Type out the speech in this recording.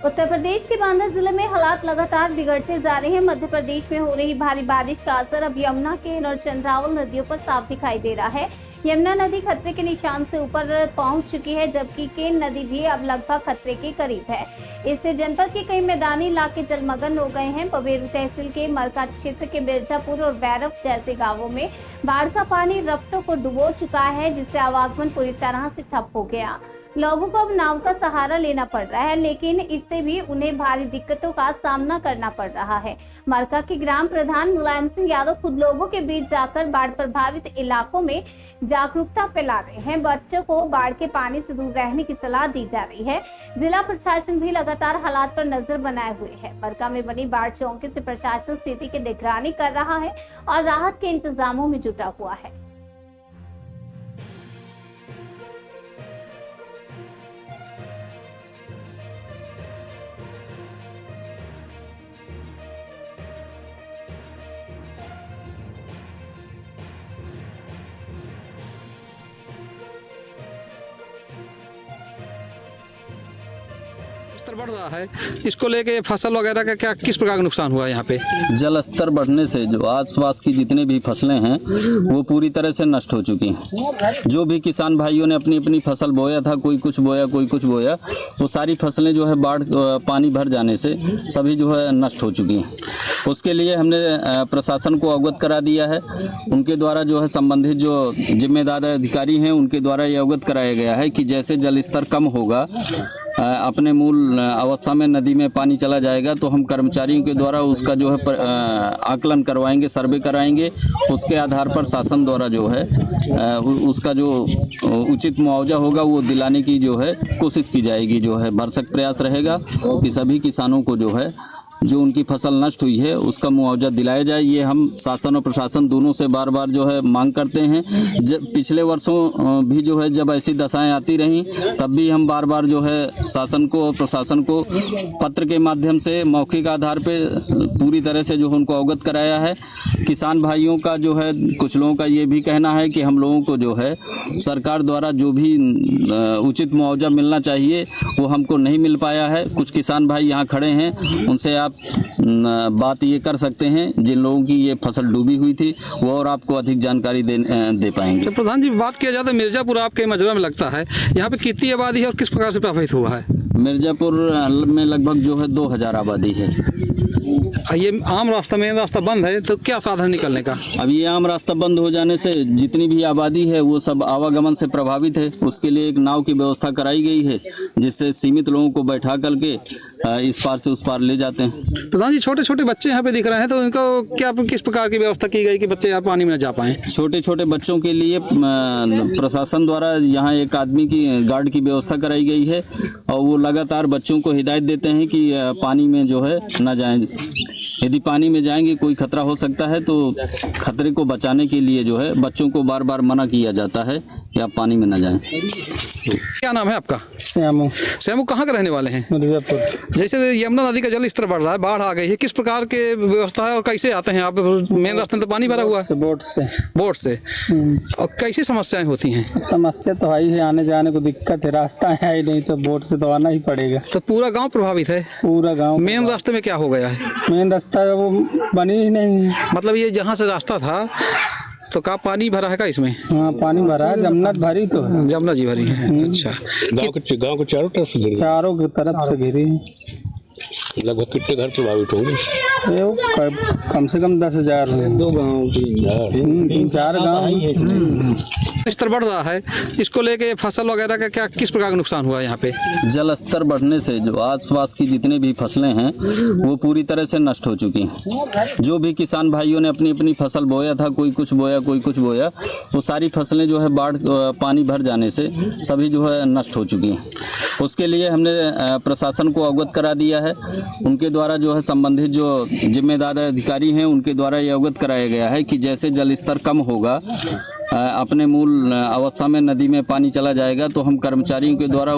उत्तर प्रदेश के बांदा जिले में हालात लगातार बिगड़ते जा रहे हैं। मध्य प्रदेश में हो रही भारी बारिश का असर अब यमुना, केन और चंद्रावल नदियों पर साफ दिखाई दे रहा है। यमुना नदी खतरे के निशान से ऊपर पहुंच चुकी है, जबकि केन नदी भी अब लगभग खतरे के करीब है। इससे जनपद के कई मैदानी इलाके जलमग्न हो गए हैं। बबेरू तहसील के मरका क्षेत्र के मिर्जापुर और बैरव जैसे गाँवों में बाढ़ का पानी रफ्तों को डुबो चुका है, जिससे आवागमन पूरी तरह से ठप हो गया। लोगों को अब नाव का सहारा लेना पड़ रहा है, लेकिन इससे भी उन्हें भारी दिक्कतों का सामना करना पड़ रहा है। मरका के ग्राम प्रधान मुलायम सिंह यादव खुद लोगों के बीच जाकर बाढ़ प्रभावित इलाकों में जागरूकता फैला रहे हैं। बच्चों को बाढ़ के पानी से दूर रहने की सलाह दी जा रही है। जिला प्रशासन भी लगातार हालात पर नजर बनाए हुए है। मरका में बनी बाढ़ चौकी से प्रशासन स्थिति की निगरानी कर रहा है और राहत के इंतजामों में जुटा हुआ है। स्तर बढ़ रहा है, इसको लेके फसल वगैरह का क्या किस प्रकार का नुकसान हुआ है? यहाँ पे जल स्तर बढ़ने से जो आसपास की जितनी भी फसलें हैं वो पूरी तरह से नष्ट हो चुकी हैं। जो भी किसान भाइयों ने अपनी अपनी फसल बोया था, कोई कुछ बोया कोई कुछ बोया, वो सारी फसलें जो है बाढ़ पानी भर जाने से सभी जो है नष्ट हो चुकी हैं। उसके लिए हमने प्रशासन को अवगत करा दिया है। उनके द्वारा जो है संबंधित जो जिम्मेदार अधिकारी हैं उनके द्वारा ये अवगत कराया गया है कि जैसे जल स्तर कम होगा, अपने मूल अवस्था में नदी में पानी चला जाएगा, तो हम कर्मचारियों के द्वारा उसका जो है आकलन करवाएंगे, सर्वे कराएंगे। उसके आधार पर शासन द्वारा जो है उसका जो उचित मुआवजा होगा वो दिलाने की जो है कोशिश की जाएगी। जो है भरसक प्रयास रहेगा कि सभी किसानों को जो है जो उनकी फसल नष्ट हुई है उसका मुआवजा दिलाया जाए। ये हम शासन और प्रशासन दोनों से बार बार जो है मांग करते हैं। पिछले वर्षों भी जो है जब ऐसी दशाएं आती रहीं तब भी हम बार बार जो है शासन को और प्रशासन को पत्र के माध्यम से मौखिक आधार पे पूरी तरह से जो उनको अवगत कराया है। किसान भाइयों का जो है कुछ लोगों का ये भी कहना है कि हम लोगों को जो है सरकार द्वारा जो भी उचित मुआवजा मिलना चाहिए वो हमको नहीं मिल पाया है। कुछ किसान भाई यहाँ खड़े हैं, उनसे आप बात ये कर सकते हैं जिन लोगों की ये फसल डूबी हुई थी, वो और आपको अधिक जानकारी दे पाएंगे। तो प्रधान जी, बात किया जाए तो मिर्जापुर आपके मजरा में लगता है, यहाँ पे कितनी आबादी है और किस प्रकार से प्रभावित हुआ है? मिर्जापुर में लगभग जो है 2000 आबादी है। ये आम रास्ता, मेन रास्ता बंद है, तो क्या साधन निकलने का? अब ये आम रास्ता बंद हो जाने से जितनी भी आबादी है वो सब आवागमन से प्रभावित है। उसके लिए एक नाव की व्यवस्था कराई गई है, जिससे सीमित लोगों को बैठा करके इस पार से उस पार ले जाते हैं। प्रधान जी, छोटे छोटे बच्चे यहाँ पे दिख रहे हैं, तो इनको क्या किस प्रकार की व्यवस्था की गई कि बच्चे यहाँ पानी में न जा पाएं? छोटे छोटे बच्चों के लिए प्रशासन द्वारा यहाँ एक आदमी की गार्ड की व्यवस्था कराई गई है और वो लगातार बच्चों को हिदायत देते हैं कि पानी में जो है न जाएं। यदि पानी में जाएंगे कोई खतरा हो सकता है, तो खतरे को बचाने के लिए जो है बच्चों को बार बार मना किया जाता है कि आप पानी में न जाएं। क्या नाम है आपका? श्यामू। श्यामू, कहाँ के रहने वाले हैं? मिर्जापुर। जैसे यमुना नदी का जल स्तर बढ़ रहा है, बाढ़ आ गई है, किस प्रकार के व्यवस्था है और कैसे आते हैं आप? मेन रास्ते में तो पानी भरा हुआ है। बोट से। बोट से। और कैसी समस्याएं होती हैं? समस्या तो है ही है, आने जाने को दिक्कत है, रास्ता है ही नहीं, तो बोट से तो आना ही पड़ेगा। तो पूरा गांव प्रभावित है? पूरा गांव। मेन रास्ते में क्या हो गया है? मेन रास्ता वो बनी ही नहीं है। मतलब ये जहाँ से रास्ता था तो का पानी भरा है का इसमें? हाँ, पानी भरा है, जमुना भरी तो है। जमुना जी भरी है। अच्छा, गांव को चारों तरफ से घिरी, चारों की तरफ से घिरी है। लगभग कितने घर प्रभावित होंगे? कम से कम 10,000 है। 2 गाँव 3-4 गाँव। स्तर बढ़ रहा है, इसको लेके फसल वगैरह का क्या किस प्रकार का नुकसान हुआ है? यहाँ पे जल स्तर बढ़ने से जो आसपास की जितनी भी फसलें हैं वो पूरी तरह से नष्ट हो चुकी हैं। जो भी किसान भाइयों ने अपनी अपनी फसल बोया था, कोई कुछ बोया कोई कुछ बोया, वो सारी फसलें जो है बाढ़ पानी भर जाने से सभी जो है नष्ट हो चुकी हैं। उसके लिए हमने प्रशासन को अवगत करा दिया है। उनके द्वारा जो है संबंधित जो जिम्मेदार अधिकारी हैं उनके द्वारा ये अवगत कराया गया है कि जैसे जल स्तर कम होगा, अपने मूल अवस्था में नदी में पानी चला जाएगा, तो हम कर्मचारियों के द्वारा